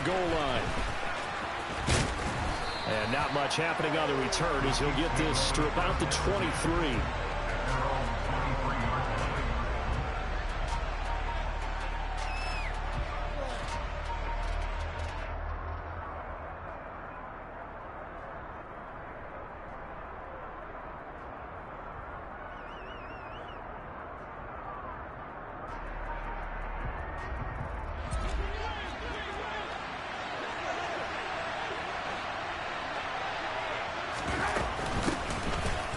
goal line. And not much happening on the return as he'll get this to about the 23.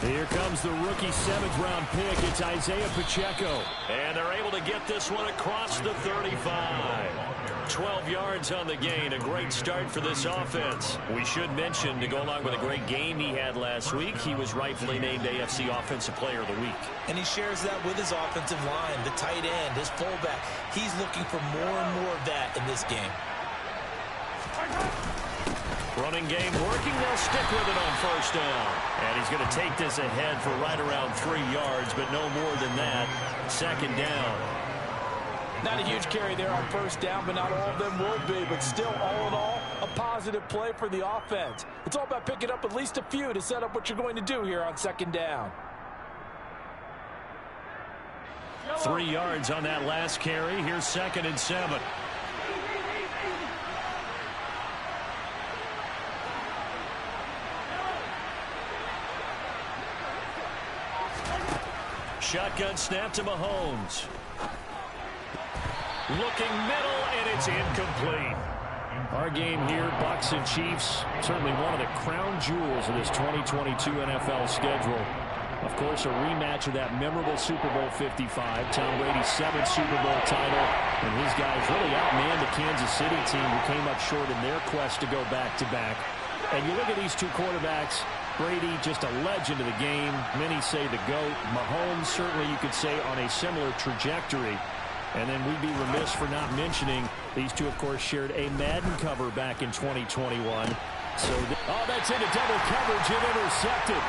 Here comes the rookie 7th-round pick. It's Isaiah Pacheco. And they're able to get this one across the 35. 12 yards on the gain. A great start for this offense. We should mention, to go along with a great game he had last week, he was rightfully named AFC Offensive Player of the Week. And he shares that with his offensive line, the tight end, his fullback. He's looking for more and more of that in this game. Running game working. They'll stick with it on first down. And he's going to take this ahead for right around 3 yards, but no more than that. Second down. Not a huge carry there on first down, but not all of them will be. But still, all in all, a positive play for the offense. It's all about picking up at least a few to set up what you're going to do here on second down. 3 yards on that last carry. Here's 2nd and 7. Shotgun snap to Mahomes. Looking middle, and it's incomplete. Our game here, Bucs and Chiefs, certainly one of the crown jewels of this 2022 NFL schedule. Of course, a rematch of that memorable Super Bowl 55, Tom Brady's 7th Super Bowl title, and his guys really outmanned the Kansas City team who came up short in their quest to go back-to-back. And you look at these two quarterbacks, Brady, just a legend of the game. Many say the GOAT. Mahomes, certainly you could say, on a similar trajectory. And then we'd be remiss for not mentioning these two, of course, shared a Madden cover back in 2021. So, that's into double coverage and intercepted.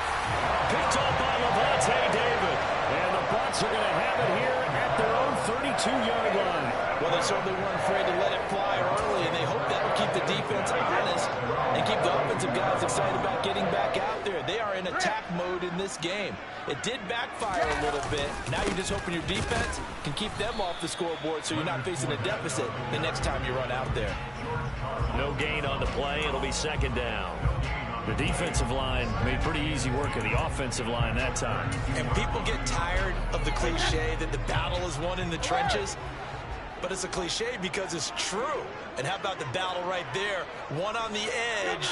Picked off by Levante David. And the Bucs are going to have it here at their own 32-yard line. Well, they certainly weren't afraid to let it fly early, and they hope that will keep the defense honest and keep the offensive guys excited about getting back out there. They are in attack mode in this game. It did backfire a little bit. Now you're just hoping your defense can keep them off the scoreboard so you're not facing a deficit the next time you run out there. No gain on the play. It'll be second down. The defensive line made pretty easy work of the offensive line that time. And people get tired of the cliche that the battle is won in the trenches. But it's a cliche because it's true. And how about the battle right there? One on the edge,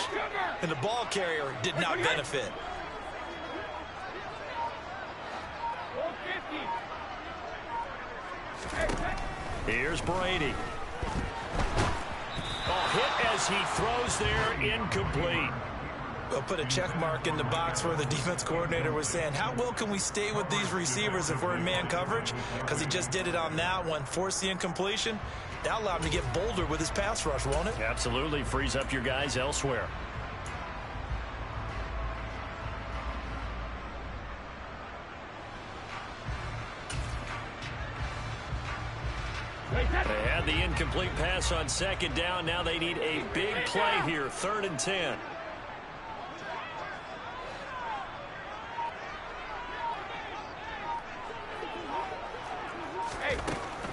and the ball carrier did not benefit. Here's Brady. Hit as he throws there, incomplete. We'll put a check mark in the box where the defense coordinator was saying, how well can we stay with these receivers if we're in man coverage? Because he just did it on that one, forced the incompletion. That allowed him to get bolder with his pass rush, won't it? Absolutely, frees up your guys elsewhere. They had the incomplete pass on second down. Now they need a big play here, 3rd and 10.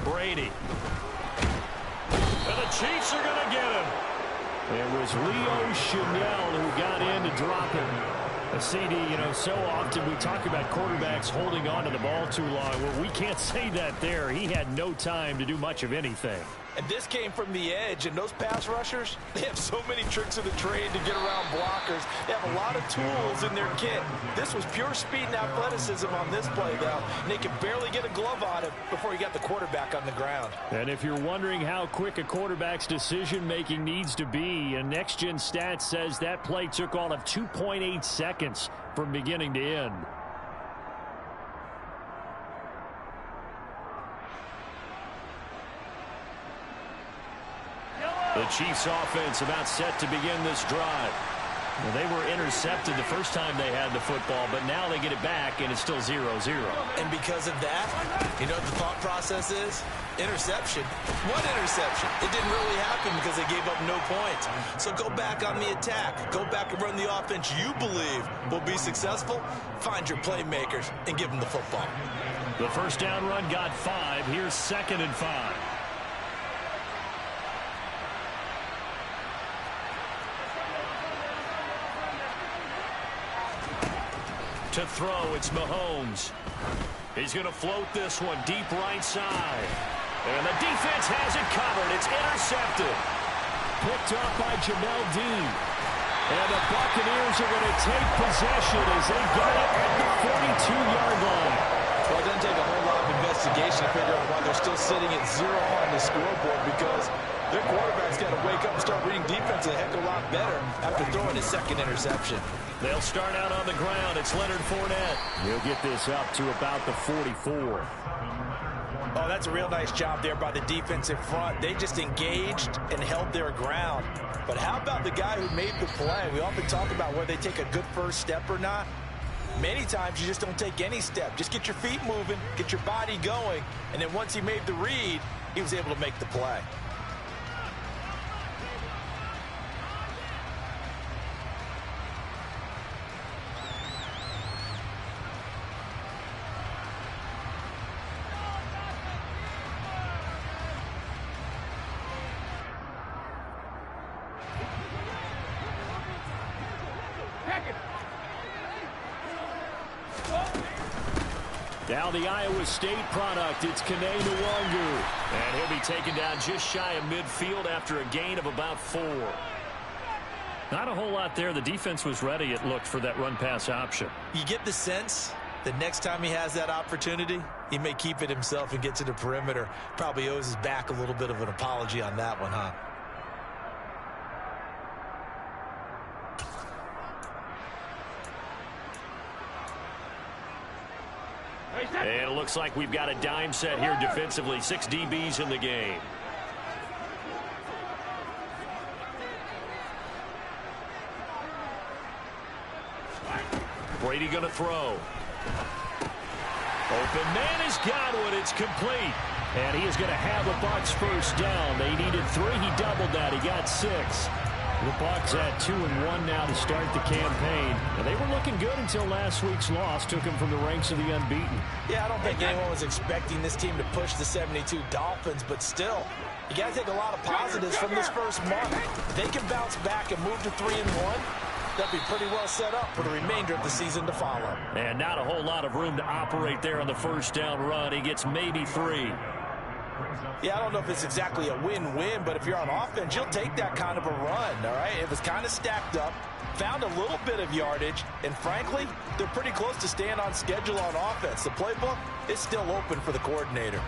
Brady. And the Chiefs are going to get him. It was Leo Chanel who got in to drop him. A CD, so often we talk about quarterbacks holding on to the ball too long. Well, we can't say that there. He had no time to do much of anything. And this came from the edge, and those pass rushers, they have so many tricks of the trade to get around blockers. They have a lot of tools in their kit. This was pure speed and athleticism on this play, though. And they could barely get a glove on him before he got the quarterback on the ground. And if you're wondering how quick a quarterback's decision-making needs to be, a next-gen stat says that play took all of 2.8 seconds from beginning to end. The Chiefs offense about set to begin this drive. Well, they were intercepted the first time they had the football, but now they get it back, and it's still 0-0. And because of that, you know what the thought process is? Interception? What interception? It didn't really happen because they gave up no points. So go back on the attack. Go back and run the offense you believe will be successful. Find your playmakers and give them the football. The first down run got 5. Here's 2nd and 5. To throw, it's Mahomes. He's going to float this one deep right side. And the defense has it covered. It's intercepted. Picked up by Jamel Dean. And the Buccaneers are going to take possession as they get it at the 42-yard line. Well, it doesn't take a whole lot of investigation to figure out why they're still sitting at 0 on the scoreboard, because their quarterback's got to wake up and start reading defense a heck of a lot better after throwing his 2nd interception. They'll start out on the ground. It's Leonard Fournette. He'll get this up to about the 44. Oh, that's a real nice job there by the defense in front. They just engaged and held their ground. But how about the guy who made the play? We often talk about whether they take a good first step or not. Many times you just don't take any step. Just get your feet moving, get your body going, and then once he made the read, he was able to make the play. Now the Iowa State product, it's Kene Nwangu. And he'll be taken down just shy of midfield after a gain of about 4. Not a whole lot there. The defense was ready, it looked, for that run-pass option. You get the sense that next time he has that opportunity, he may keep it himself and get to the perimeter. Probably owes his back a little bit of an apology on that one, huh? And it looks like we've got a dime set here defensively. 6 DBs in the game. Brady going to throw. Open man has got one. It's complete. And he is going to have the Bucs first down. They needed 3. He doubled that. He got 6. The Bucs at 2-1 now to start the campaign. And they were looking good until last week's loss took them from the ranks of the unbeaten. Yeah, I don't think anyone was expecting this team to push the 72 Dolphins, but still, you got to take a lot of positives from this first month. If they can bounce back and move to 3-1, they'll be pretty well set up for the remainder of the season to follow. And not a whole lot of room to operate there on the first down run. He gets maybe 3. Yeah, I don't know if it's exactly a win-win, but if you're on offense, you'll take that kind of a run, all right? It was kind of stacked up, found a little bit of yardage, and frankly, they're pretty close to staying on schedule on offense. The playbook is still open for the coordinator.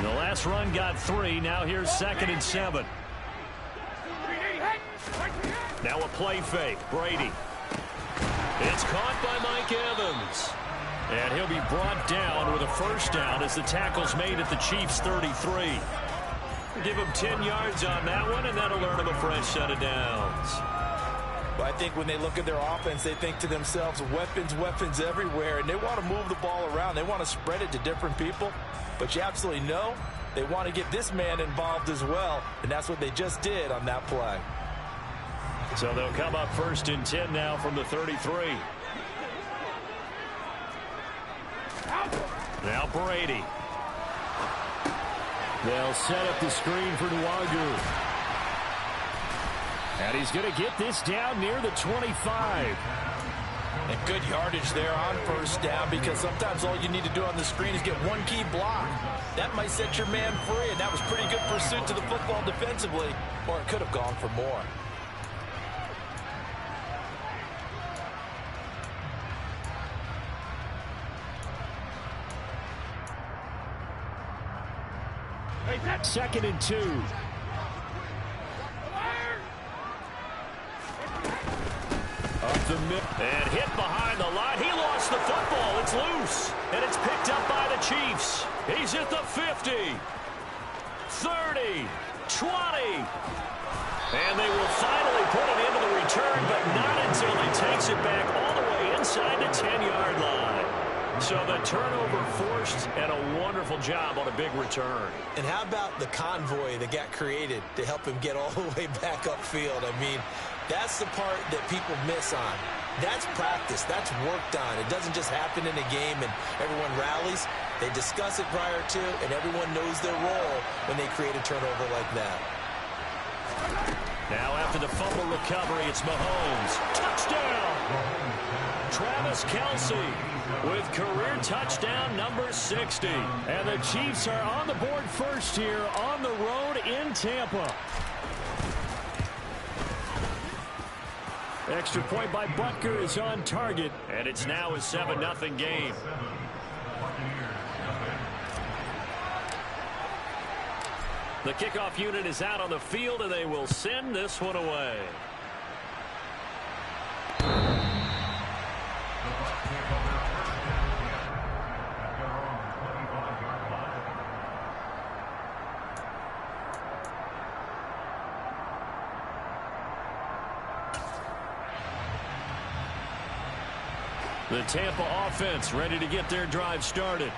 The last run got 3. Now here's 2nd and 7. Now a play fake. Brady. It's caught by Mike Evans. And he'll be brought down with a first down as the tackle's made at the Chiefs' 33. Give him 10 yards on that one, and that'll earn him a fresh set of downs. Well, I think when they look at their offense, they think to themselves, weapons, weapons everywhere, and they want to move the ball around. They want to spread it to different people, but you absolutely know they want to get this man involved as well, and that's what they just did on that play. So they'll come up 1st and 10 now from the 33. Now Brady. They'll set up the screen for Nwangu. And he's going to get this down near the 25. And good yardage there on first down, because sometimes all you need to do on the screen is get one key block. That might set your man free, and that was pretty good pursuit to the football defensively, or it could have gone for more. Second and 2. Up the middle. And hit behind the line. He lost the football. It's loose. And it's picked up by the Chiefs. He's at the 50. 30. 20. And they will finally put it into the return, but not until he takes it back all the way inside the 10-yard line. So the turnover forced, and a wonderful job on a big return. And how about the convoy that got created to help him get all the way back upfield? I mean, that's the part that people miss on. That's practice. That's worked on. It doesn't just happen in a game and everyone rallies. They discuss it prior to, and everyone knows their role when they create a turnover like that. Now after the fumble recovery, it's Mahomes. Touchdown! Travis Kelce with career touchdown number 60. And the Chiefs are on the board first here on the road in Tampa. Extra point by Butker is on target, and it's now a 7-0 game. The kickoff unit is out on the field, and they will send this one away. The Tampa offense ready to get their drive started.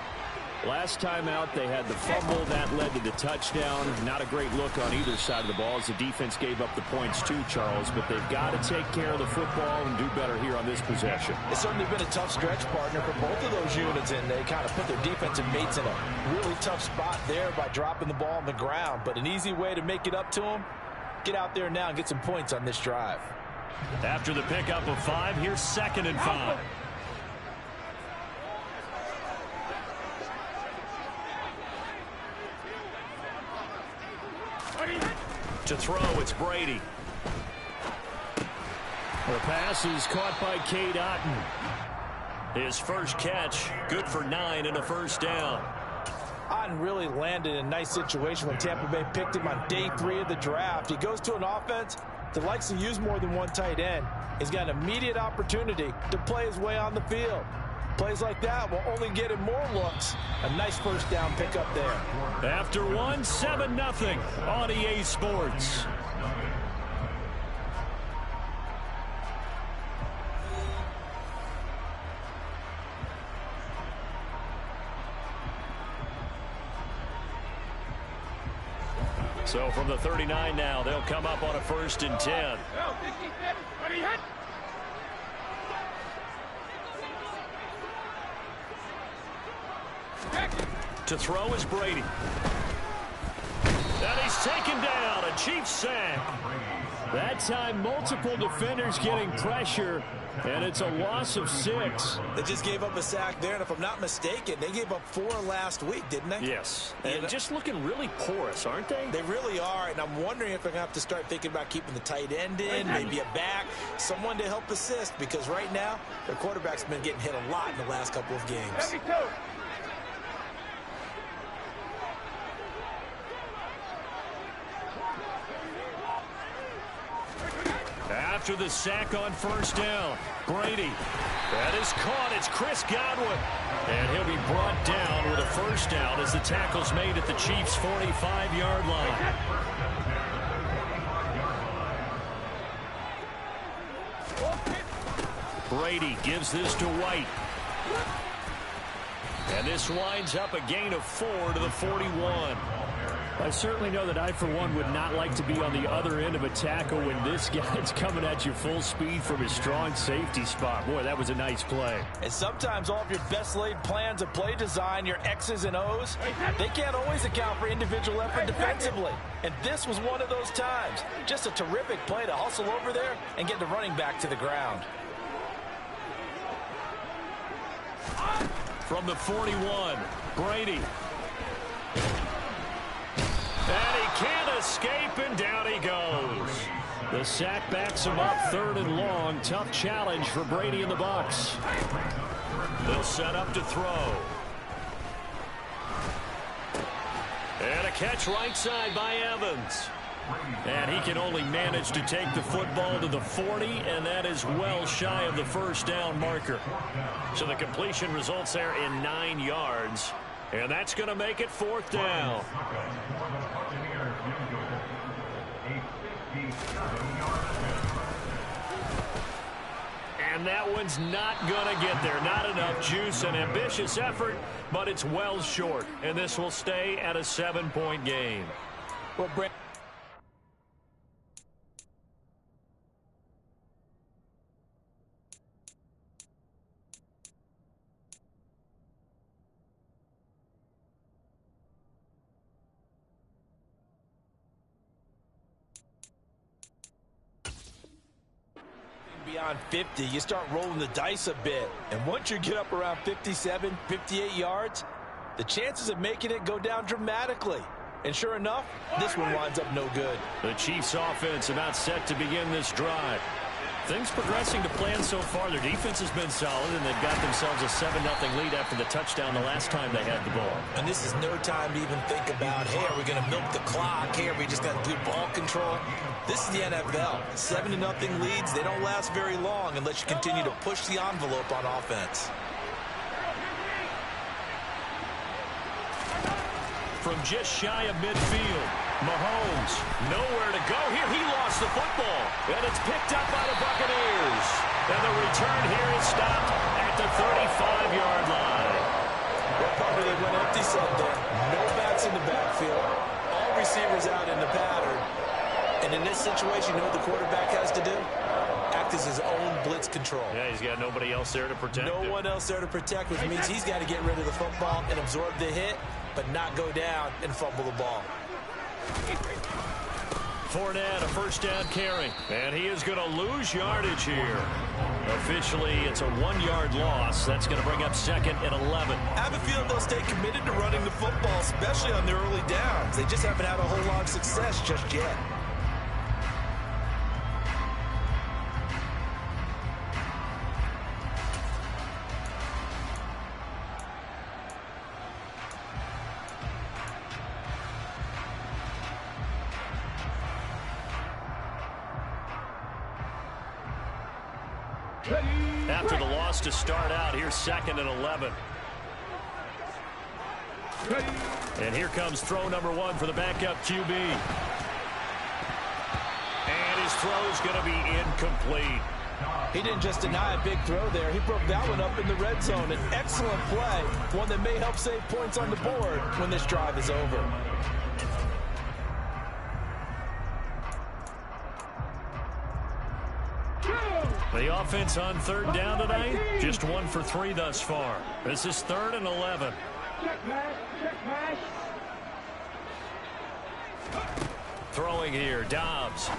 Last time out, they had the fumble. That led to the touchdown. Not a great look on either side of the ball as the defense gave up the points too, Charles. But they've got to take care of the football and do better here on this possession. It's certainly been a tough stretch, partner, for both of those units, and they kind of put their defensive mates in a really tough spot there by dropping the ball on the ground. But an easy way to make it up to them, get out there now and get some points on this drive. After the pickup of 5, here's 2nd and 5. To throw, it's Brady. The pass is caught by Cade Otton. His first catch, good for 9 and a first down. Otton really landed in a nice situation when Tampa Bay picked him on day 3 of the draft. He goes to an offense that likes to use more than one tight end. He's got an immediate opportunity to play his way on the field. Plays like that will only get him more looks. A nice first down pickup there. After 1, 7-0 on EA Sports. So from the 39 now, they'll come up on a 1st and 10. To throw is Brady. And he's taken down. A Chiefs sack. That time, multiple defenders getting pressure, and it's a loss of 6. They just gave up a sack there, and if I'm not mistaken, they gave up 4 last week, didn't they? Yes. And just looking really porous, aren't they? They really are, and I'm wondering if they're going to have to start thinking about keeping the tight end in, maybe a back, someone to help assist, because right now, their quarterback's been getting hit a lot in the last couple of games. After the sack on 1st down, Brady. That is caught. It's Chris Godwin. And he'll be brought down with a 1st down as the tackle's made at the Chiefs' 45-yard line. Brady gives this to White. And this winds up a gain of 4 to the 41. I certainly know that I, for one, would not like to be on the other end of a tackle when this guy's coming at you full speed from his strong safety spot. Boy, that was a nice play. And sometimes all of your best laid plans of play design, your X's and O's, they can't always account for individual effort defensively. And this was one of those times. Just a terrific play to hustle over there and get the running back to the ground. From the 41, Brady. And he can't escape, and down he goes. The sack backs him up, 3rd and long. Tough challenge for Brady and the Bucs. They'll set up to throw. And a catch right side by Evans. And he can only manage to take the football to the 40, and that is well shy of the 1st down marker. So the completion results there in 9 yards. And that's going to make it 4th down. And that one's not going to get there. Not enough juice. An ambitious effort, but it's well short. And this will stay at a 7-point game. Well, Brent, beyond 50, you start rolling the dice a bit. And once you get up around 57, 58 yards, the chances of making it go down dramatically. And sure enough, this one winds up no good. The Chiefs offense about set to begin this drive. Things progressing to plan so far. Their defense has been solid, and they've got themselves a 7-0 lead after the touchdown the last time they had the ball. And this is no time to even think about, hey, are we going to milk the clock? Hey, are we just going to do ball control? This is the NFL. 7-0 leads, they don't last very long unless you continue to push the envelope on offense. From just shy of midfield, Mahomes nowhere to go here. He lost the football, and it's picked up by the Buccaneers. And the return here is stopped at the 35-yard line. Well, probably they went empty set there. No backs in the backfield. All receivers out in the pattern. And in this situation, you know what the quarterback has to do? Act as his own blitz control. Yeah, he's got nobody else there to protect him. No one else there to protect, which means he's got to get rid of the football and absorb the hit, but not go down and fumble the ball. Fournette, a first down carry. And he is going to lose yardage here. Officially, it's a 1-yard loss. That's going to bring up 2nd and 11. I have a feeling they'll stay committed to running the football, especially on their early downs. They just haven't had a whole lot of success just yet. After the loss to start out, here's 2nd and 11. And here comes throw number 1 for the backup QB. And his throw's going to be incomplete. He didn't just deny a big throw there. He broke that one up in the red zone. An excellent play, one that may help save points on the board when this drive is over. The offense on 3rd down tonight, just 1 for 3 thus far. This is 3rd and 11. Throwing here, Dobbs.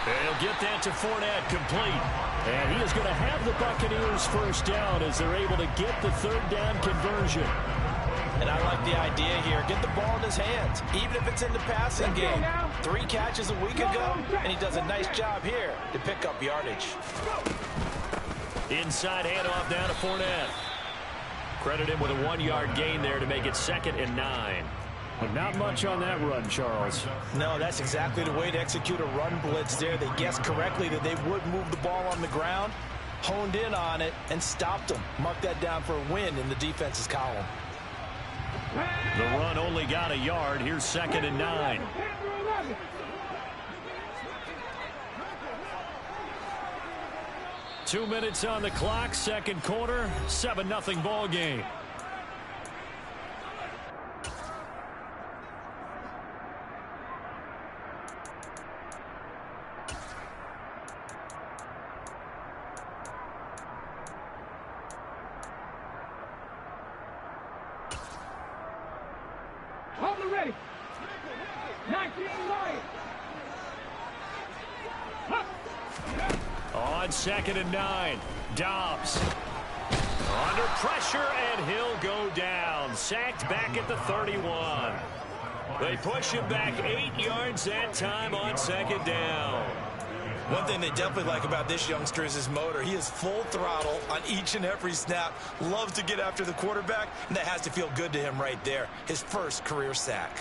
And he'll get that to Fournette, complete. And he is going to have the Buccaneers first down as they're able to get the 3rd down conversion. And I like the idea here. Get the ball in his hands, even if it's in the passing game. 3 catches a week ago, and he does a nice job here to pick up yardage. Inside handoff down to Fournette. Credit him with a 1-yard gain there to make it 2nd and 9. But not much on that run, Charles. No, that's exactly the way to execute a run blitz there. They guessed correctly that they would move the ball on the ground, honed in on it, and stopped them. Mark that down for a win in the defense's column. The run only got a yard. Here's 2nd and 9. Two minutes on the clock, 2nd quarter, 7-0 ball game. Hold it ready. 19 line. On 2nd and 9, Dobbs under pressure, and he'll go down. Sacked back at the 31. They push him back 8 yards that time on 2nd down. One thing they definitely like about this youngster is his motor. He is full throttle on each and every snap. Loves to get after the quarterback, and that has to feel good to him right there. His first career sack.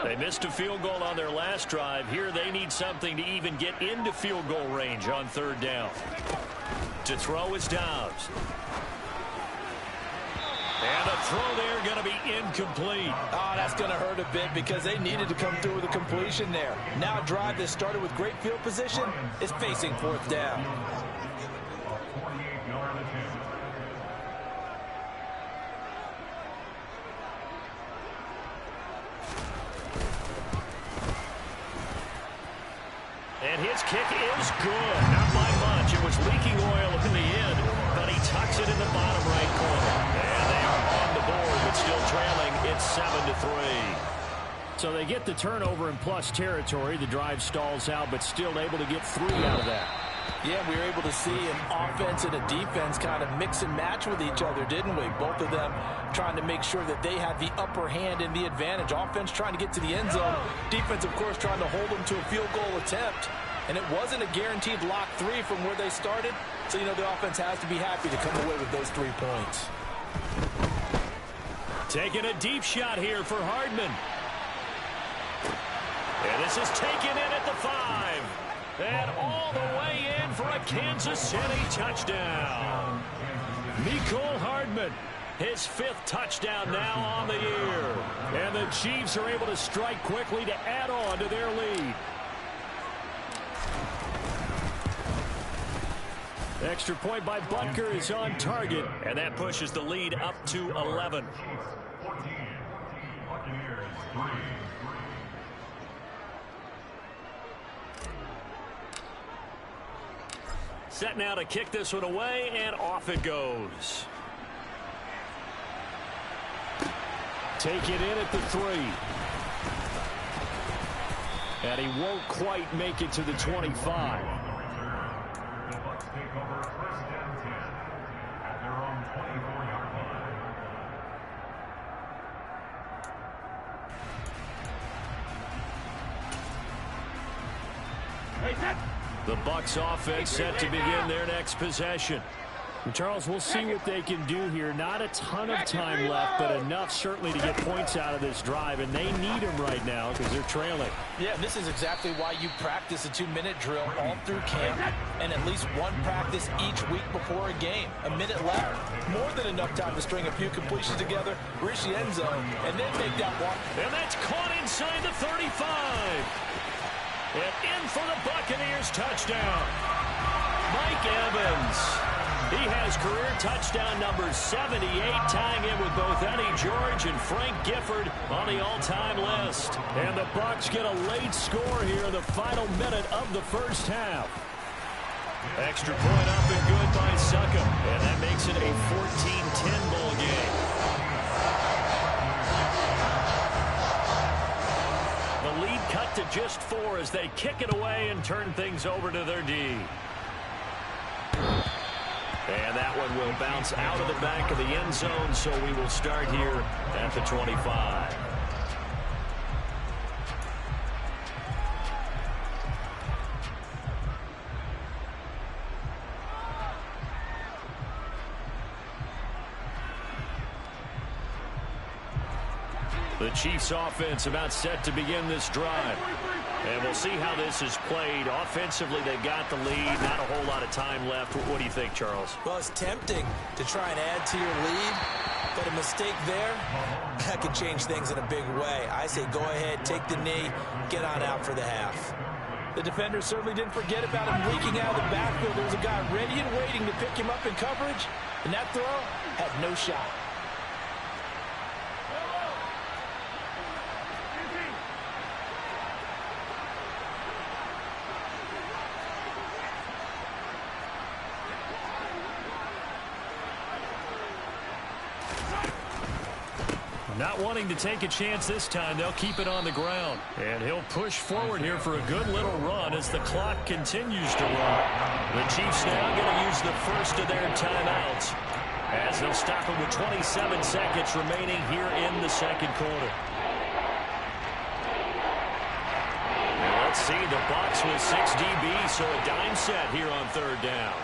They missed a field goal on their last drive. Here they need something to even get into field goal range on 3rd down. To throw is Dobbs. And a throw there going to be incomplete. Oh, that's going to hurt a bit because they needed to come through with a completion there. Now a drive that started with great field position is facing fourth down. And his kick is good. Not by much. It was leaking oil in the end, but he tucks it in the bottom right corner. And they are on the board, but still trailing. It's 7-3. So they get the turnover in plus territory. The drive stalls out, but still able to get 3 out of that. Yeah, we were able to see an offense and a defense kind of mix and match with each other, didn't we? Both of them trying to make sure that they had the upper hand and the advantage. Offense trying to get to the end zone. Defense, of course, trying to hold them to a field goal attempt. And it wasn't a guaranteed lock 3 from where they started. So, you know, the offense has to be happy to come away with those 3 points. Taking a deep shot here for Hardman. And this is taken in at the 5. And all the way in for a Kansas City touchdown. Mecole Hardman, his 5th touchdown now on the year. And the Chiefs are able to strike quickly to add on to their lead. Extra point by Butker is on target, and that pushes the lead up to 11. Set now to kick this one away, and off it goes. Take it in at the 3. And he won't quite make it to the 25. The Bucs offense set to begin their next possession. And Charles, we'll see what they can do here. Not a ton of time left, but enough certainly to get points out of this drive, and they need them right now because they're trailing. Yeah, this is exactly why you practice a 2-minute drill all through camp and at least one practice each week before a game. A minute left, more than enough time to string a few completions together, reach the end zone, and then make that walk. And that's caught inside the 35. And in for the Buccaneers touchdown. Mike Evans. He has career touchdown number 78, tying in with both Eddie George and Frank Gifford on the all-time list. And the Bucs get a late score here in the final minute of the first half. Extra point up and good by Succop. And that makes it a 14-10 ball game. The lead cut to just 4 as they kick it away and turn things over to their D. And that one will bounce out of the back of the end zone, so we will start here at the 25. The Chiefs offense about set to begin this drive. And we'll see how this is played. Offensively, they got the lead. Not a whole lot of time left. What do you think, Charles? Well, it's tempting to try and add to your lead, but a mistake there, that could change things in a big way. I say go ahead, take the knee, get on out for the half. The defender certainly didn't forget about him leaking out of the backfield. There was a guy ready and waiting to pick him up in coverage, and that throw had no shot. Not wanting to take a chance this time, they'll keep it on the ground. And he'll push forward here for a good little run as the clock continues to run. The Chiefs now going to use the first of their timeouts as they'll stop it with 27 seconds remaining here in the second quarter. And let's see, the Bucs with 6 DB, so a dime set here on third down.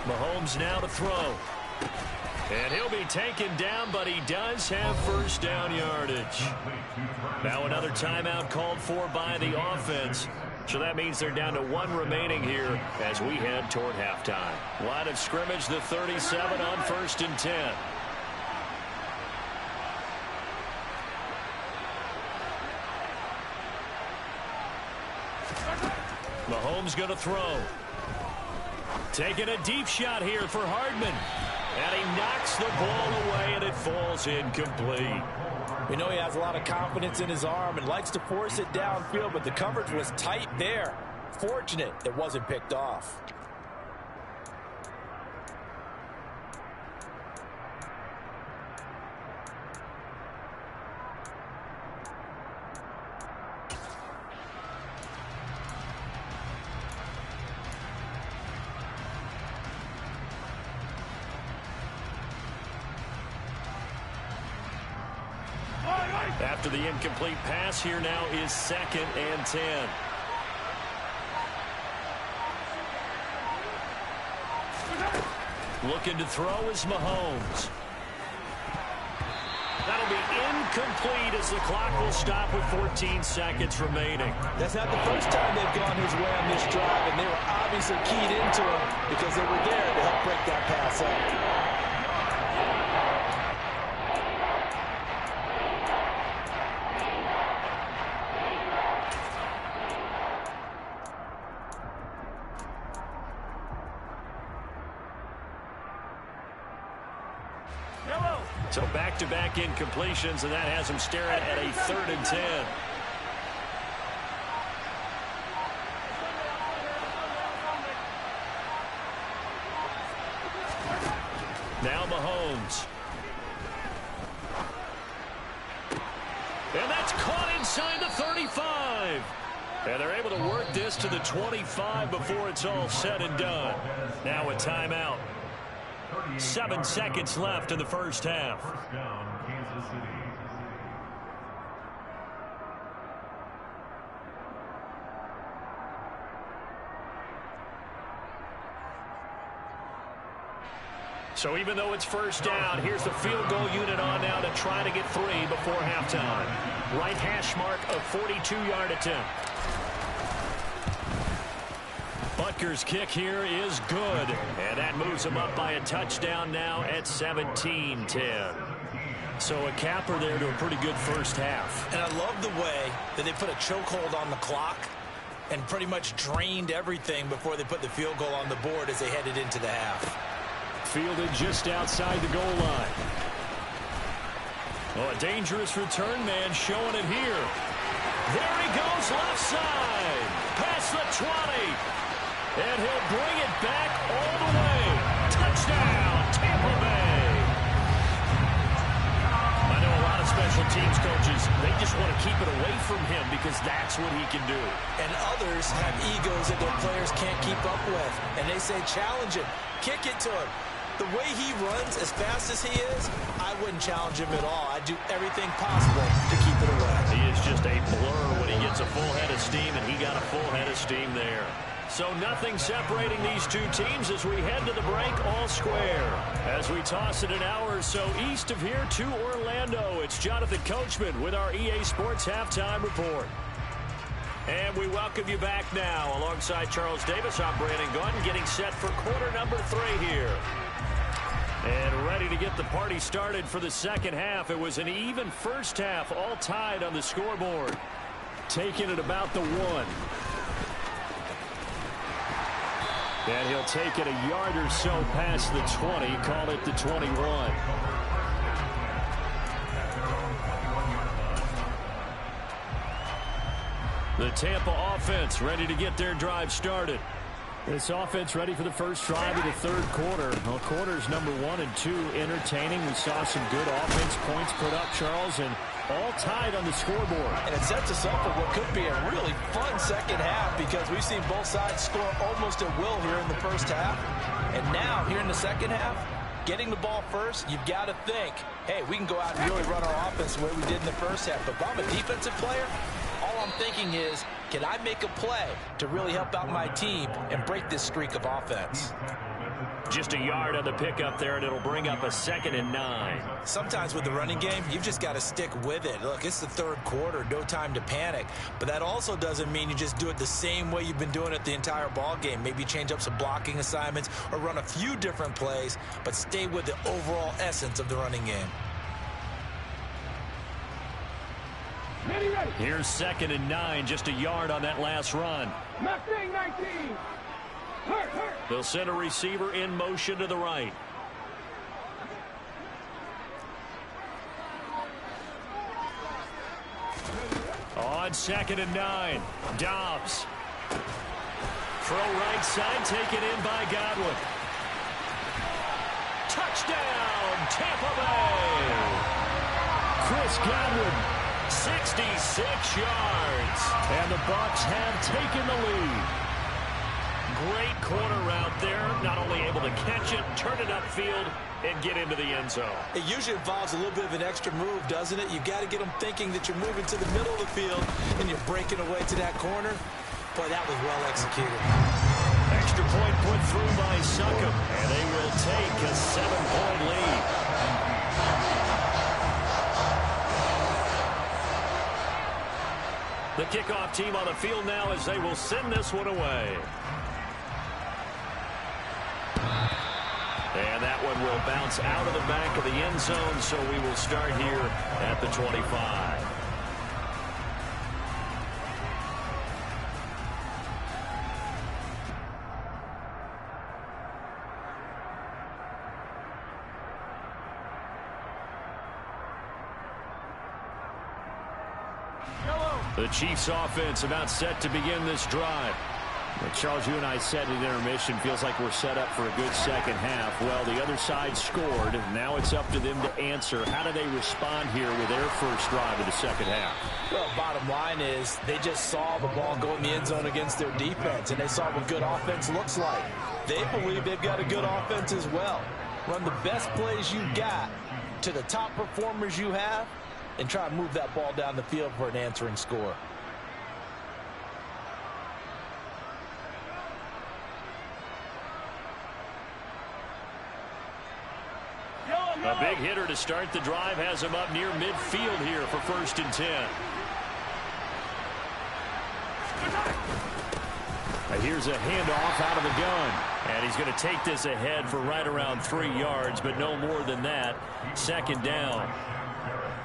Mahomes now to throw. And he'll be taken down, but he does have first down yardage. Now another timeout called for by the offense. So that means they're down to 1 remaining here as we head toward halftime. Line of scrimmage, the 37 on 1st and 10. Mahomes going to throw. Taking a deep shot here for Hardman. And he knocks the ball away, and it falls incomplete. We know he has a lot of confidence in his arm and likes to force it downfield, but the coverage was tight there. Fortunate it wasn't picked off. After the incomplete pass, here now is 2nd and 10. Looking to throw is Mahomes. That'll be incomplete as the clock will stop with 14 seconds remaining. That's not the first time they've gone his way on this drive, and they were obviously keyed into him because they were there to help break that pass up. So back-to-back incompletions, and that has him staring at a 3rd and 10. Now Mahomes. And that's caught inside the 35. And they're able to work this to the 25 before it's all said and done. Now a timeout. 7 seconds left in the first half. So even though it's first down, here's the field goal unit on now to try to get 3 before halftime. Right hash mark of 42-yard attempt. Butker's kick here is good, and that moves him up by a touchdown now at 17-10. So a capper there to a pretty good first half. And I love the way that they put a chokehold on the clock and pretty much drained everything before they put the field goal on the board as they headed into the half. Fielded just outside the goal line. Oh, a dangerous return man showing it here. There he goes left side. Past the 20. And he'll bring it back all the way. Touchdown, Tampa Bay. I know a lot of special teams coaches, they just want to keep it away from him because that's what he can do. And others have egos that their players can't keep up with. And they say, challenge him, kick it to him. The way he runs, as fast as he is, I wouldn't challenge him at all. I'd do everything possible to keep it away. He is just a blur when he gets a full head of steam, and he got a full head of steam there. So nothing separating these two teams as we head to the break all square. As we toss it an hour or so east of here to Orlando, it's Jonathan Coachman with our EA Sports Halftime Report. And we welcome you back now. Alongside Charles Davis, I'm Brandon Gunn, getting set for quarter number 3 here. And ready to get the party started for the second half. It was an even first half, all tied on the scoreboard. Taking it about the 1. And he'll take it a yard or so past the 20, call it the 21. The Tampa offense ready to get their drive started. This offense ready for the first drive of the third quarter. Well, quarters number 1 and 2 entertaining. We saw some good offense points put up, Charles, and all tied on the scoreboard. And it sets us up for what could be a really fun second half because we've seen both sides score almost at will here in the first half. And now, here in the second half, getting the ball first, you've got to think, hey, we can go out and really run our offense the way we did in the first half. But if I'm a defensive player, all I'm thinking is, can I make a play to really help out my team and break this streak of offense? Just a yard on the pickup there, and it'll bring up a 2nd and 9. Sometimes with the running game, you've just got to stick with it. Look, it's the third quarter, no time to panic. But that also doesn't mean you just do it the same way you've been doing it the entire ball game. Maybe change up some blocking assignments or run a few different plays, but stay with the overall essence of the running game. Here's 2nd and 9, just a yard on that last run. 19. They'll send a receiver in motion to the right. On 2nd and 9, Dobbs. Throw right side, taken in by Godwin. Touchdown, Tampa Bay. Chris Godwin, 66 yards. And the Bucs have taken the lead. Great corner route there. Not only able to catch it, turn it upfield, and get into the end zone. It usually involves a little bit of an extra move, doesn't it? You've got to get them thinking that you're moving to the middle of the field and you're breaking away to that corner. Boy, that was well executed. Extra point put through by Succop, and they will take a 7-point lead. The kickoff team on the field now as they will send this one away. And that one will bounce out of the back of the end zone, so we will start here at the 25. The Chiefs offense about set to begin this drive. Charles, you and I said at intermission, feels like we're set up for a good second half. Well, the other side scored. Now it's up to them to answer. How do they respond here with their first drive of the second half? Well, bottom line is they just saw the ball go in the end zone against their defense, and they saw what good offense looks like. They believe they've got a good offense as well. Run the best plays you got to the top performers you have, and try to move that ball down the field for an answering score. A big hitter to start the drive has him up near midfield here for 1st and 10. Here's a handoff out of the gun. And he's going to take this ahead for right around 3 yards, but no more than that. 2nd down.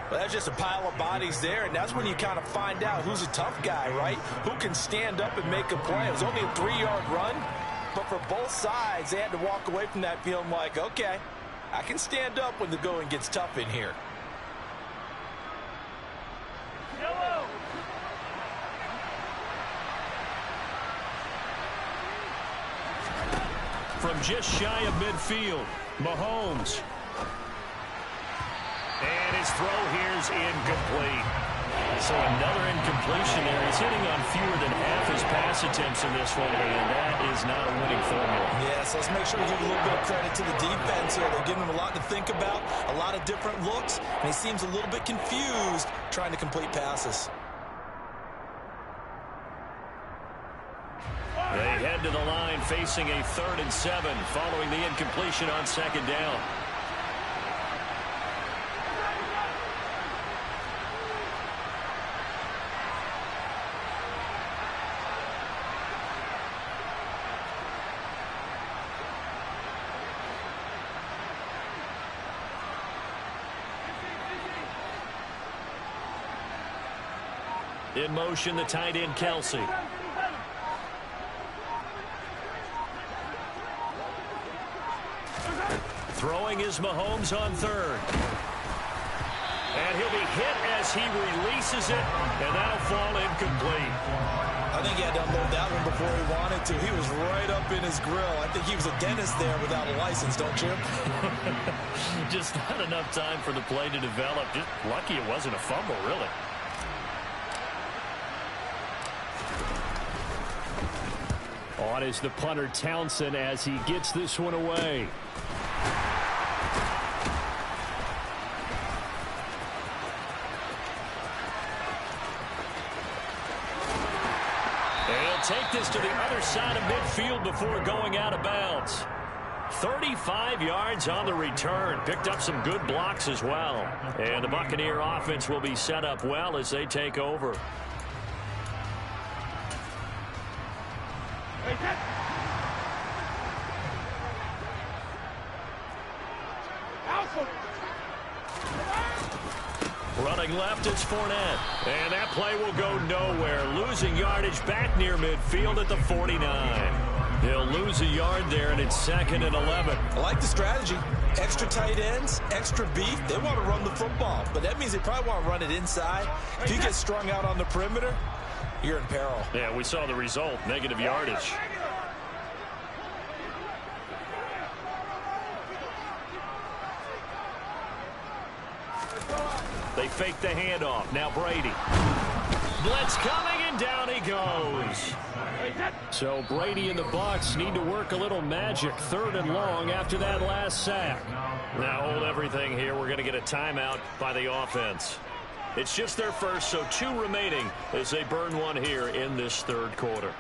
Well, that's just a pile of bodies there, and that's when you kind of find out who's a tough guy, right? Who can stand up and make a play. It was only a 3-yard run, but for both sides, they had to walk away from that feeling like, okay, I can stand up when the going gets tough in here. From just shy of midfield, Mahomes. And his throw here's incomplete. So another incompletion there. He's hitting on fewer than half his pass attempts in this one, and that is not a winning formula. Yes, let's make sure we give a little bit of credit to the defense here. They're giving him a lot to think about, a lot of different looks, and he seems a little bit confused trying to complete passes. They head to the line facing a 3rd and 7 following the incompletion on 2nd down. In motion, the tight end, Kelsey. Throwing is Mahomes on 3rd. And he'll be hit as he releases it, and that'll fall incomplete. I think he had to unload that one before he wanted to. He was right up in his grill. I think he was a dentist there without a license, don't you? Just not enough time for the play to develop. Just lucky it wasn't a fumble, really. On is the punter, Townsend, as he gets this one away. They'll take this to the other side of midfield before going out of bounds. 35 yards on the return. Picked up some good blocks as well. And the Buccaneer offense will be set up well as they take over. Running left is Fournette. And that play will go nowhere. Losing yardage back near midfield at the 49. He'll lose a yard there, and it's 2nd and 11. I like the strategy. Extra tight ends, extra beef. They want to run the football, but that means they probably want to run it inside. If you get strung out on the perimeter, you're in peril. Yeah, we saw the result, negative yardage. They fake the handoff. Now Brady. Blitz coming, and down he goes. So Brady and the Bucs need to work a little magic. 3rd and long after that last sack. Now hold everything here. We're going to get a timeout by the offense. It's just their first, so 2 remaining as they burn one here in this 3rd quarter.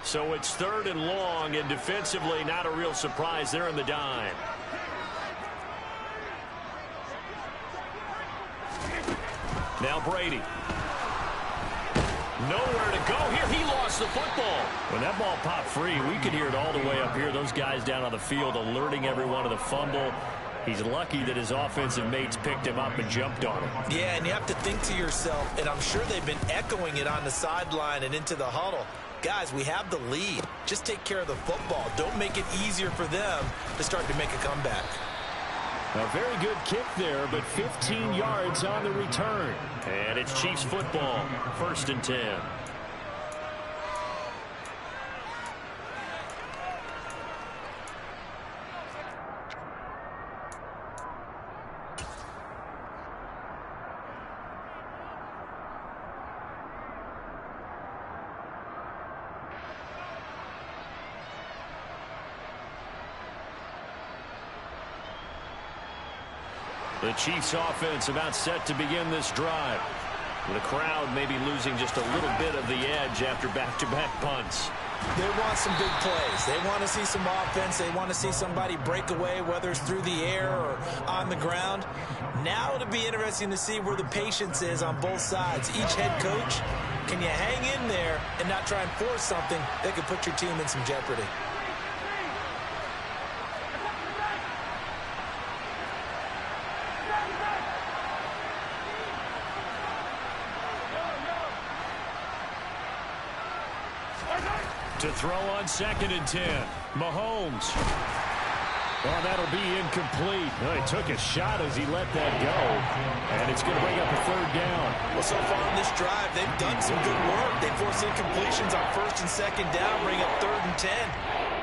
So it's 3rd and long, and defensively not a real surprise. They're in the dime. Now Brady. Nowhere to go here. He lost the football. When that ball popped free, we could hear it all the way up here. Those guys down on the field alerting everyone of the fumble. He's lucky that his offensive mates picked him up and jumped on him. Yeah, and you have to think to yourself, and I'm sure they've been echoing it on the sideline and into the huddle. Guys, we have the lead. Just take care of the football. Don't make it easier for them to start to make a comeback. A very good kick there, but 15 yards on the return. And it's Chiefs football, 1st and 10. The Chiefs offense about set to begin this drive. The crowd may be losing just a little bit of the edge after back-to-back punts. They want some big plays. They want to see some offense. They want to see somebody break away, whether it's through the air or on the ground. Now it'll be interesting to see where the patience is on both sides. Each head coach, can you hang in there and not try and force something that could put your team in some jeopardy? To throw on 2nd and 10. Mahomes. Oh, that'll be incomplete. Well, he took a shot as he let that go. And it's going to bring up a 3rd down. Well, so far on this drive, they've done some good work. They forced incompletions on 1st and 2nd down, bring up 3rd and 10.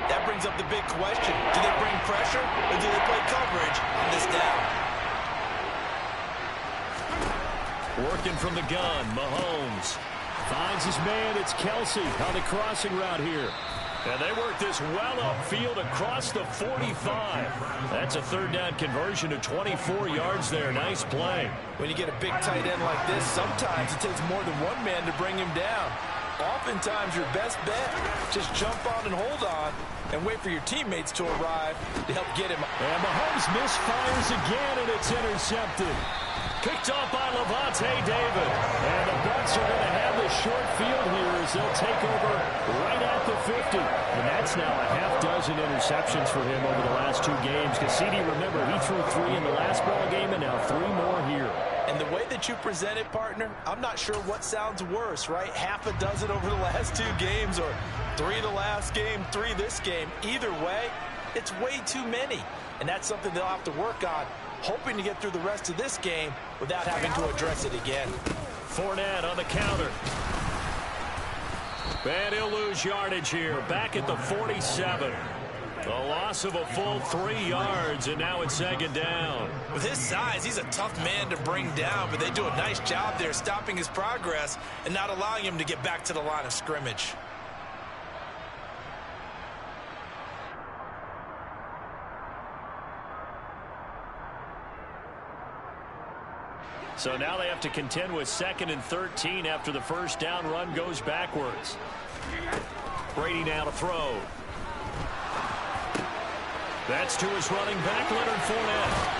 That brings up the big question. Do they bring pressure or do they play coverage on this down? Working from the gun, Mahomes. Finds his man, it's Kelsey on the crossing route here. And they work this well upfield across the 45. That's a 3rd down conversion of 24 yards there. Nice play. When you get a big tight end like this, sometimes it takes more than one man to bring him down. Oftentimes your best bet, just jump on and hold on and wait for your teammates to arrive to help get him. And Mahomes misfires again, and it's intercepted. Picked off by Levante David. And the Bucs are going to have the short field here as they'll take over right at the 50. And that's now a half-dozen interceptions for him over the last 2 games. Cassidy, remember, he threw 3 in the last ball game and now 3 more here. And the way that you present it, partner, I'm not sure what sounds worse, right? Half a dozen over the last 2 games or 3 the last game, 3 this game. Either way, it's way too many. And that's something they'll have to work on, hoping to get through the rest of this game without having to address it again. Fournette on the counter. And he'll lose yardage here. Back at the 47. A loss of a full 3 yards, and now it's 2nd down. With his size, he's a tough man to bring down, but they do a nice job there stopping his progress and not allowing him to get back to the line of scrimmage. So now they have to contend with 2nd and 13 after the first down run goes backwards. Brady now to throw. That's to his running back, Leonard Fournette.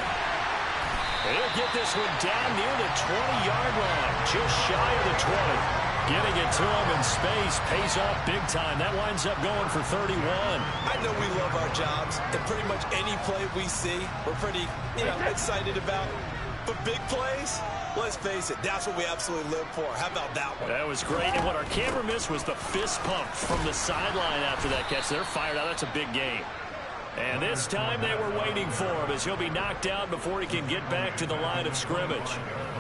He'll get this one down near the 20-yard line, just shy of the 20. Getting it to him in space pays off big time. That winds up going for 31. I know we love our jobs, and pretty much any play we see, we're pretty, excited about. But big plays, let's face it, that's what we absolutely live for. How about that one? That was great. And what our camera missed was the fist pump from the sideline after that catch. They're fired out. That's a big game. And this time they were waiting for him as he'll be knocked out before he can get back to the line of scrimmage.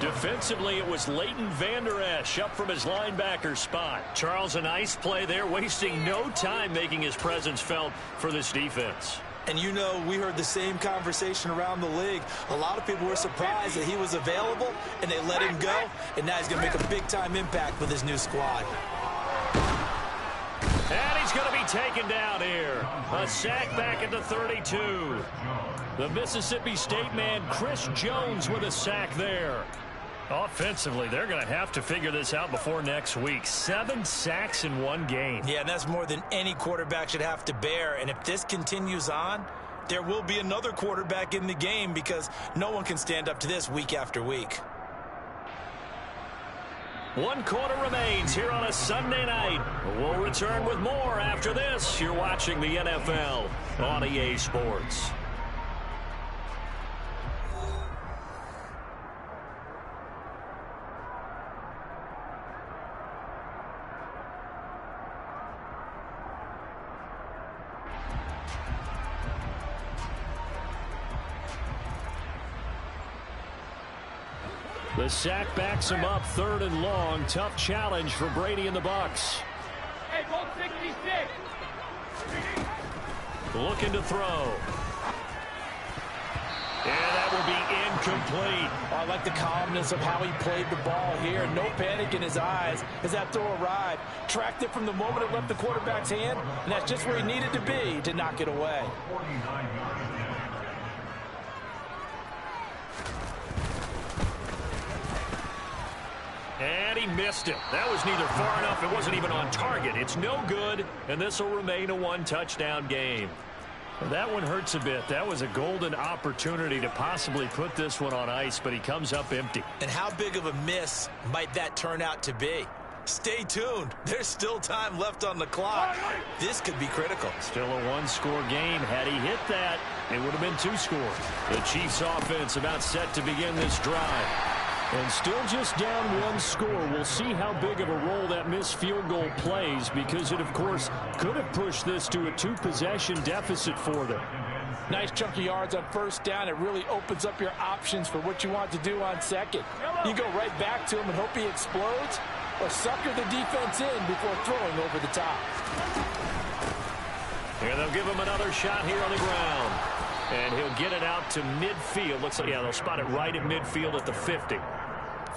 Defensively, it was Leighton Vander Esch up from his linebacker spot. Charles, a nice play there, wasting no time making his presence felt for this defense. And we heard the same conversation around the league. A lot of people were surprised that he was available, and they let him go. And now he's going to make a big-time impact with his new squad. And he's going to be taken down here. A sack back at the 32. The Mississippi State man, Chris Jones, with a sack there. Offensively, they're going to have to figure this out before next week. 7 sacks in one game. Yeah, and that's more than any quarterback should have to bear. And if this continues on, there will be another quarterback in the game because no one can stand up to this week after week. 1 quarter remains here on a Sunday night. We'll return with more after this. You're watching the NFL on EA Sports. The sack backs him up, 3rd and long. Tough challenge for Brady and the Bucs. Hey, ball 66. Looking to throw. And that will be incomplete. I like the calmness of how he played the ball here. No panic in his eyes as that throw arrived. Tracked it from the moment it left the quarterback's hand, and that's just where he needed to be to knock it away. And he missed it. That was neither far enough. It wasn't even on target. It's no good, and this will remain a 1-touchdown game. That one hurts a bit. That was a golden opportunity to possibly put this one on ice, but he comes up empty. And how big of a miss might that turn out to be? Stay tuned. There's still time left on the clock. This could be critical. Still a 1-score game. Had he hit that, it would have been 2 scores. The Chiefs offense about set to begin this drive. And still just down 1 score. We'll see how big of a role that missed field goal plays because it, of course, could have pushed this to a 2-possession deficit for them. Nice chunk of yards on first down. It really opens up your options for what you want to do on second. You go right back to him and hope he explodes, or sucker the defense in before throwing over the top. Here they'll give him another shot here on the ground. And he'll get it out to midfield. Looks like, they'll spot it right at midfield at the 50.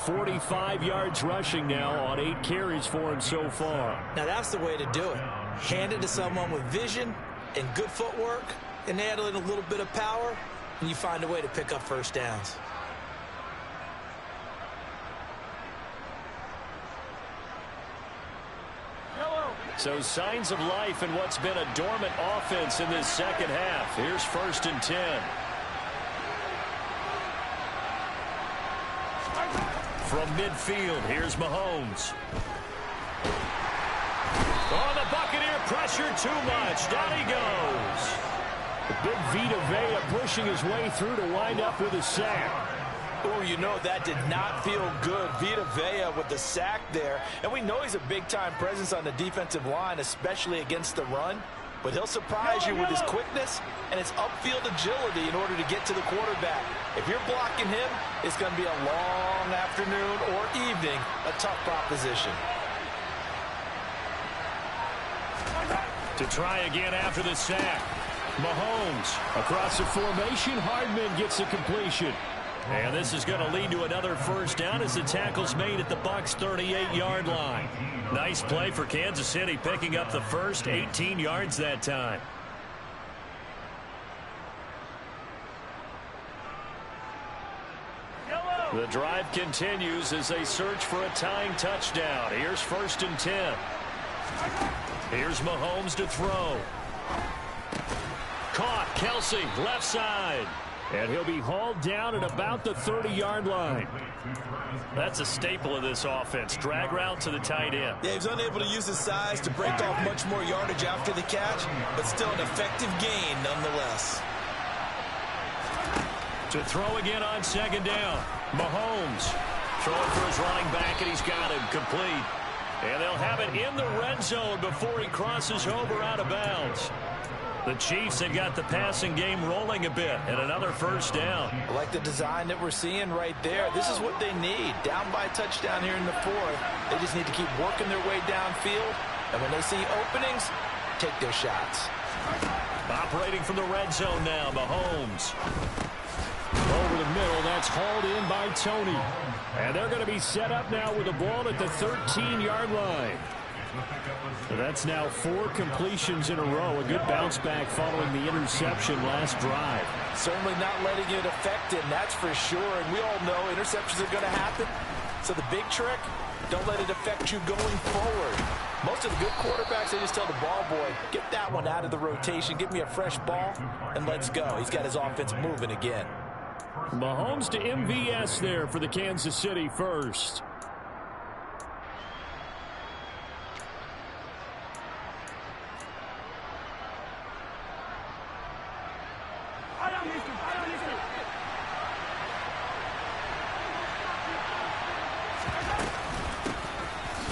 45 yards rushing now on 8 carries for him so far. Now that's the way to do it. Hand it to someone with vision and good footwork, and add in a little bit of power, and you find a way to pick up first downs. So signs of life in what's been a dormant offense in this second half. Here's 1st and 10. From midfield, here's Mahomes. Oh, the Buccaneer pressure too much. Down he goes. The big Vita Vea pushing his way through to wind up with a sack. Oh, that did not feel good. Vita Vea with the sack there. And we know he's a big-time presence on the defensive line, especially against the run. But he'll surprise you with his quickness and his upfield agility in order to get to the quarterback. If you're blocking him, it's going to be a long afternoon or evening, a tough proposition. To try again after the sack. Mahomes across the formation. Hardman gets the completion. And this is going to lead to another first down as the tackle's made at the Bucs' 38-yard line. Nice play for Kansas City, picking up the first 18 yards that time. The drive continues as they search for a tying touchdown. Here's 1st and 10. Here's Mahomes to throw. Caught. Kelsey, left side. And he'll be hauled down at about the 30-yard line. That's a staple of this offense. Drag route to the tight end. Yeah, he was unable to use his size to break off much more yardage after the catch, but still an effective gain nonetheless. To throw again on 2nd down. Mahomes throwing for his running back, and he's got him complete. And they'll have it in the red zone before he crosses over out of bounds. The Chiefs have got the passing game rolling a bit, and another 1st down. I like the design that we're seeing right there. This is what they need. Down by a touchdown here in the 4th. They just need to keep working their way downfield, and when they see openings, take their shots. Operating from the red zone now, Mahomes. Over the middle, that's hauled in by Tony. And they're going to be set up now with the ball at the 13-yard line. So that's now 4 completions in a row. A good bounce back following the interception last drive. Certainly not letting it affect him, that's for sure. And we all know interceptions are going to happen. So the big trick, don't let it affect you going forward. Most of the good quarterbacks, they just tell the ball boy, get that one out of the rotation, give me a fresh ball, and let's go. He's got his offense moving again. Mahomes to MVS there for the Kansas City first.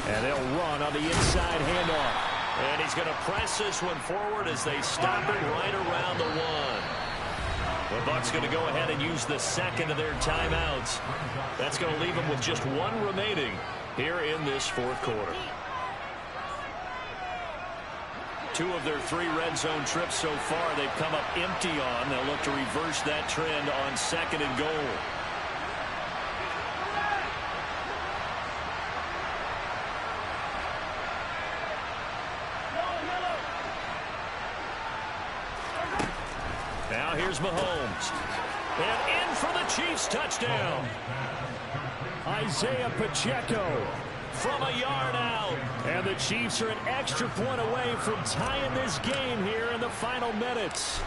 And they'll run on the inside handoff. And he's going to press this one forward as they stop it right around the 1. The Bucs going to go ahead and use the 2nd of their timeouts. That's going to leave them with just 1 remaining here in this 4th quarter. 2 of their 3 red zone trips so far they've come up empty on. They'll look to reverse that trend on 2nd and goal. Now here's Mahomes. And in for the Chiefs touchdown. Isaiah Pacheco from a yard out. And the Chiefs are an extra point away from tying this game here in the final minutes.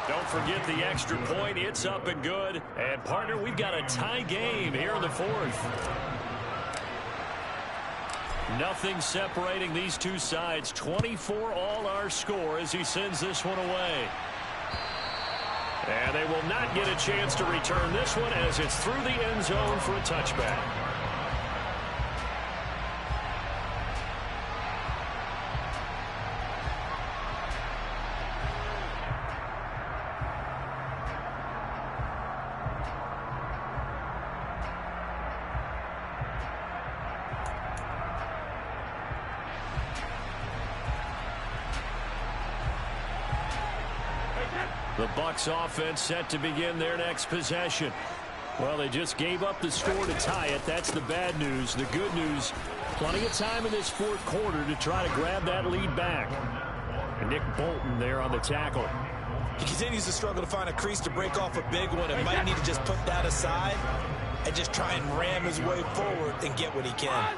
Don't forget the extra point. It's up and good. And, partner, we've got a tie game here in the 4th. Nothing separating these two sides. 24 all our score as he sends this one away. And they will not get a chance to return this one as it's through the end zone for a touchback. The Bucs offense set to begin their next possession. Well, they just gave up the score to tie it. That's the bad news. The good news, plenty of time in this 4th quarter to try to grab that lead back. And Nick Bolton there on the tackle. He continues to struggle to find a crease to break off a big one and might need to just put that aside and just try and ram his way forward and get what he can.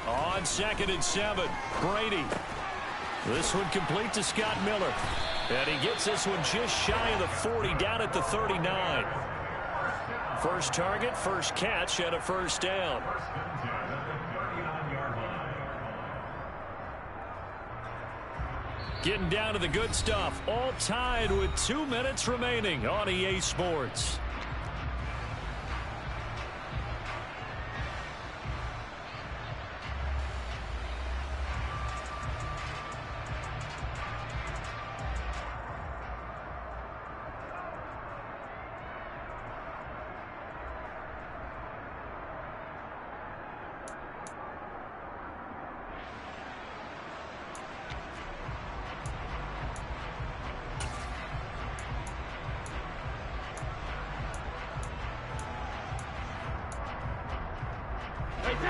On 2nd and 7, Brady. This one complete to Scott Miller. And he gets this one just shy of the 40, down at the 39. First target, first catch, and a 1st down. Getting down to the good stuff. All tied with 2 minutes remaining on EA Sports.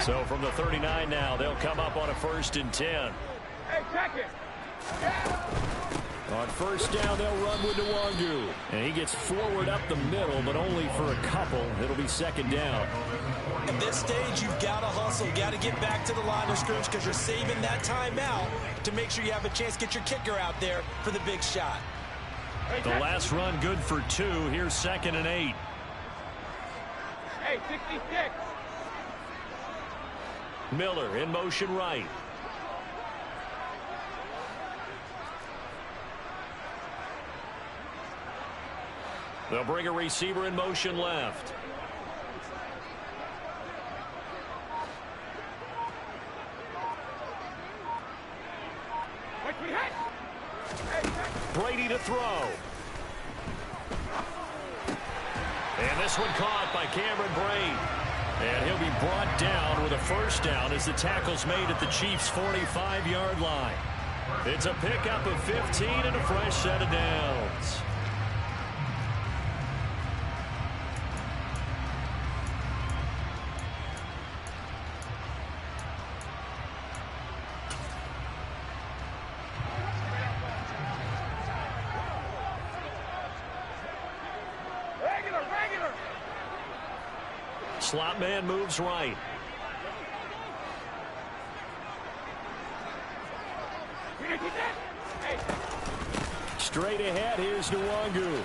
So from the 39 now, they'll come up on a 1st and 10. Hey, check it. On On first down, they'll run with Nwangu. And he gets forward up the middle, but only for a couple. It'll be second down. At this stage, you've got to hustle. Got to get back to the line of scrimmage because you're saving that timeout to make sure you have a chance to get your kicker out there for the big shot. The last run good for 2. Here's 2nd and 8. Hey, 66. Miller in motion right. They'll bring a receiver in motion left. Brady to throw. And this one caught by Cameron Brate. And he'll be brought down with a first down as the tackle's made at the Chiefs' 45-yard line. It's a pickup of 15 and a fresh set of downs. Slot man moves right. Straight ahead, here's Nwangu.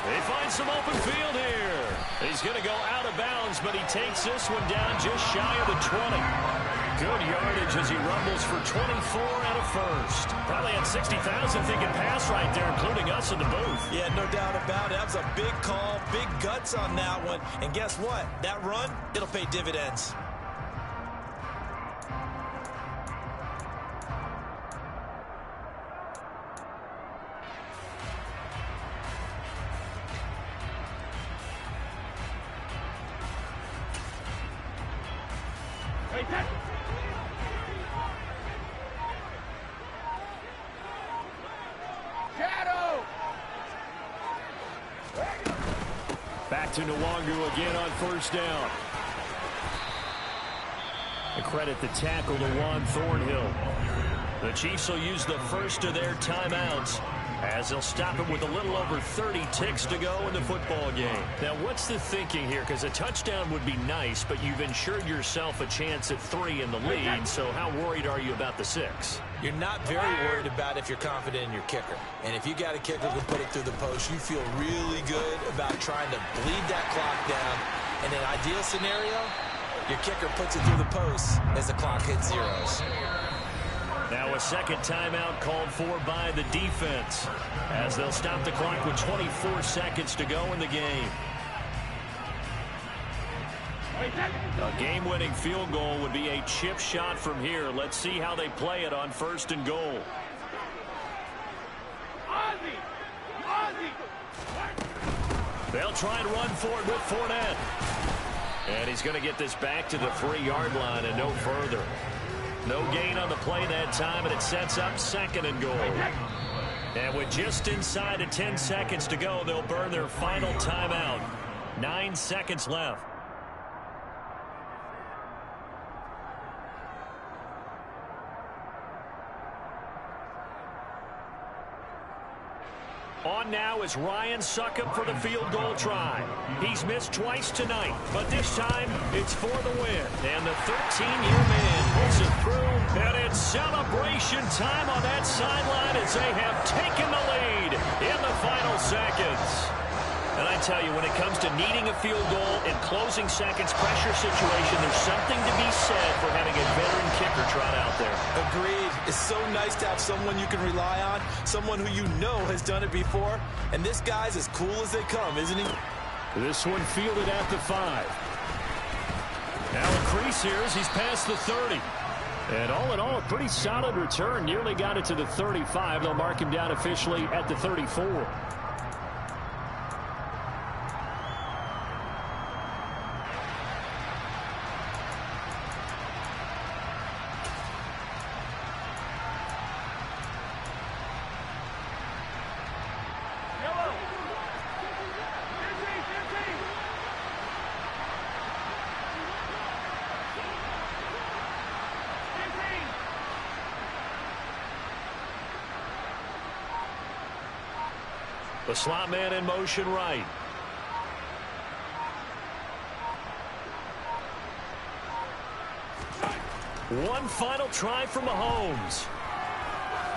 They find some open field here. He's going to go out of bounds, but he takes this one down just shy of the 20. Good yardage as he rumbles for 24 and a first. Probably had 60,000 thinking pass right there, including us in the booth. Yeah, no doubt about it. That was a big call, big guts on that one. And guess what? That run, it'll pay dividends. Back to Nwangu again on first down. I credit the tackle to Juan Thornhill. The Chiefs will use the first of their timeouts as they'll stop it with a little over 30 ticks to go in the football game. Now, what's the thinking here? Because a touchdown would be nice, but you've ensured yourself a chance at 3 in the lead, so how worried are you about the 6? You're not very worried about if you're confident in your kicker. And if you got a kicker who can put it through the post, you feel really good about trying to bleed that clock down. In an ideal scenario, your kicker puts it through the post as the clock hits zeros. Now a second timeout called for by the defense as they'll stop the clock with 24 seconds to go in the game. A game-winning field goal would be a chip shot from here. Let's see how they play it on first and goal. They'll try and run for it with Fournette. And he's going to get this back to the 3-yard line and no further. No gain on the play that time, and it sets up second and goal. And with just inside of 10 seconds to go, they'll burn their final timeout. 9 seconds left. On now is Ryan Succop for the field goal try. He's missed twice tonight, but this time it's for the win. And the 13-year man pulls it through, and it's celebration time on that sideline as they have taken the lead in the final seconds. And I tell you, when it comes to needing a field goal in closing seconds pressure situation, there's something to be said for having a veteran kicker trot out there. Agreed. It's so nice to have someone you can rely on, someone who you know has done it before. And this guy's as cool as they come, isn't he? This one fielded at the 5. Now a crease here as he's past the 30. And all in all, a pretty solid return. Nearly got it to the 35. They'll mark him down officially at the 34. The slot man in motion right. One final try from Mahomes.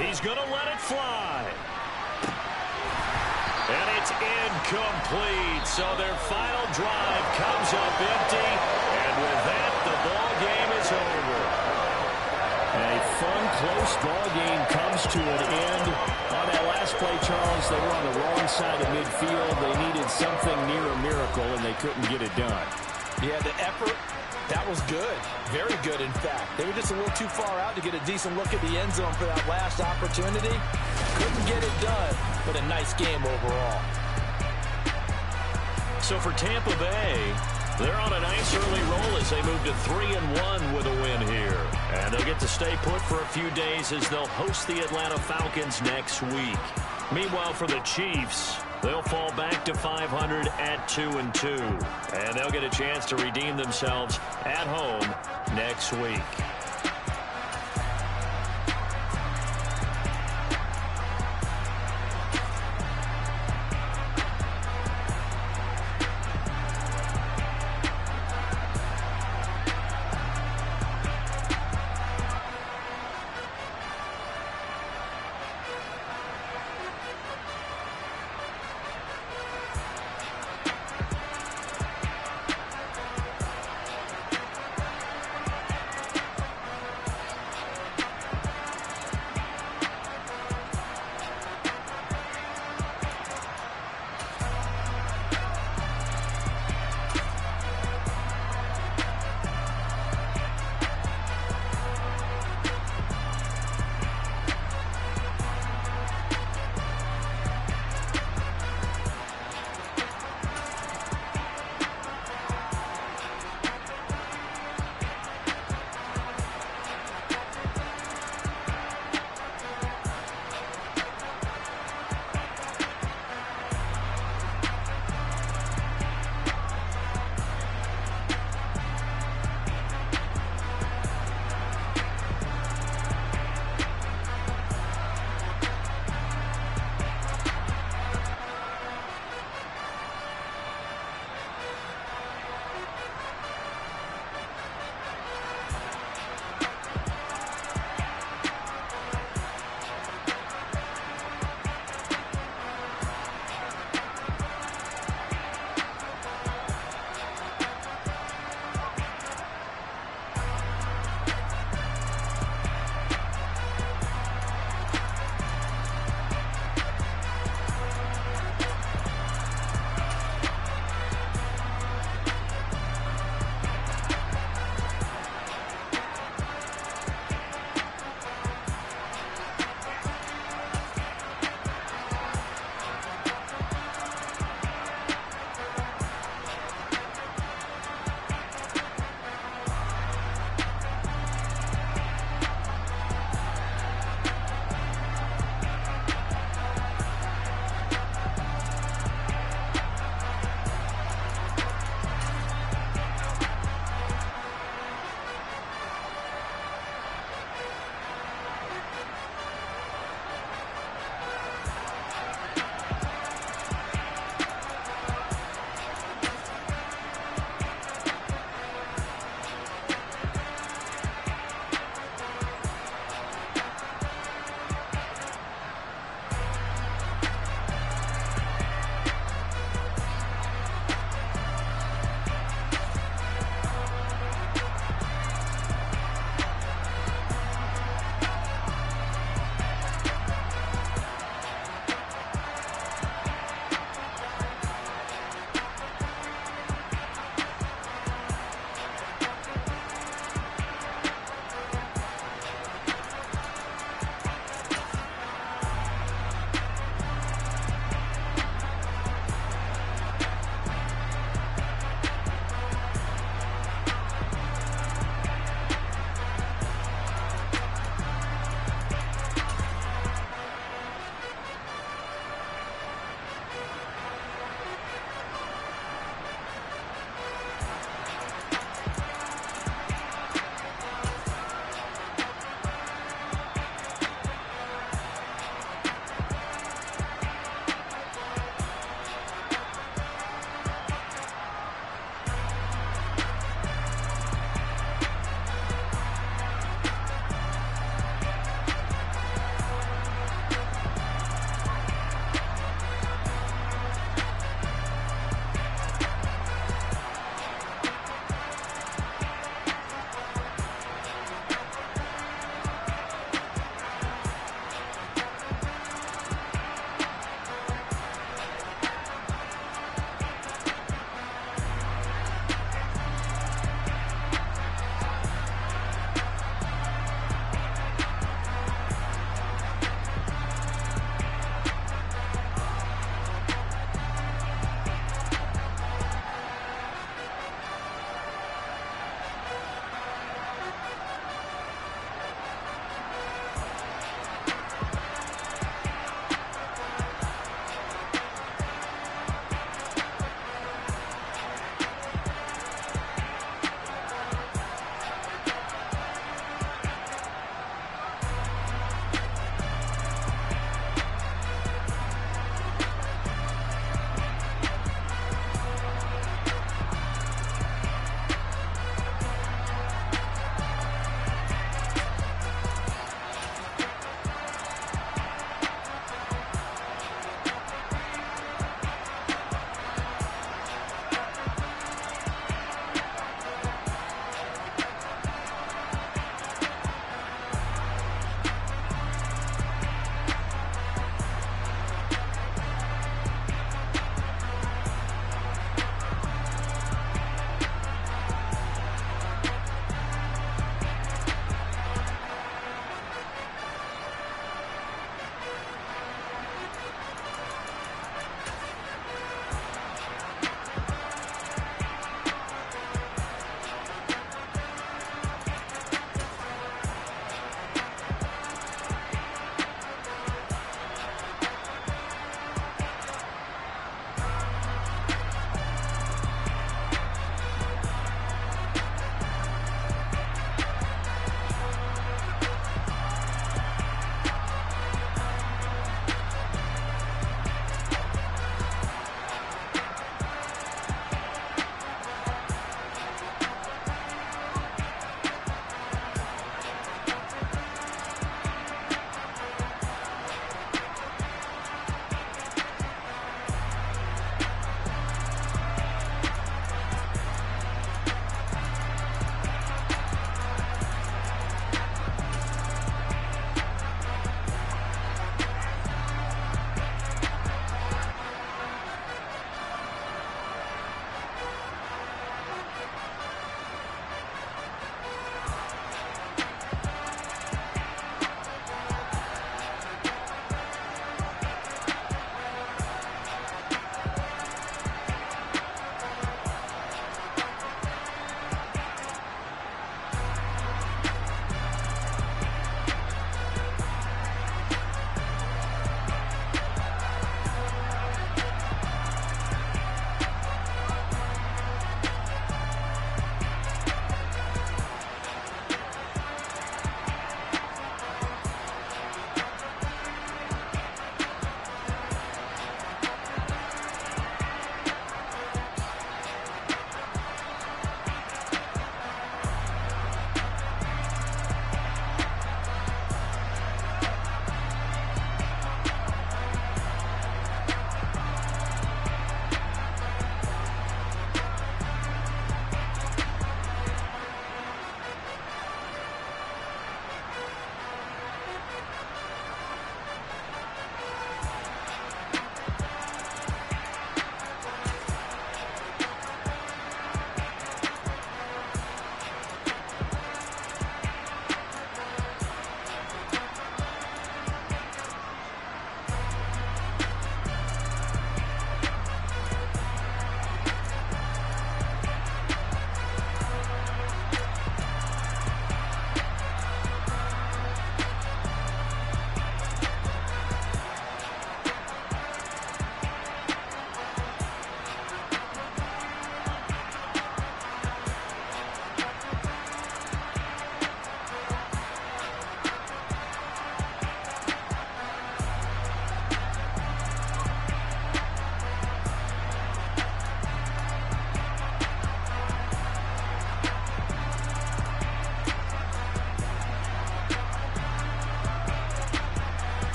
He's going to let it fly. And it's incomplete. So their final drive comes up empty. And with that, the ball game is over. A fun, close ball game comes to an end. On that last play, Charles, they were on the wrong side of midfield. They needed something near a miracle, and they couldn't get it done. Yeah, the effort, that was good. Very good, in fact. They were just a little too far out to get a decent look at the end zone for that last opportunity. Couldn't get it done, but a nice game overall. So for Tampa Bay, they're on a nice early roll as they move to 3-1 with a win here. And they'll get to stay put for a few days as they'll host the Atlanta Falcons next week. Meanwhile, for the Chiefs, they'll fall back to 500 at 2-2. And they'll get a chance to redeem themselves at home next week.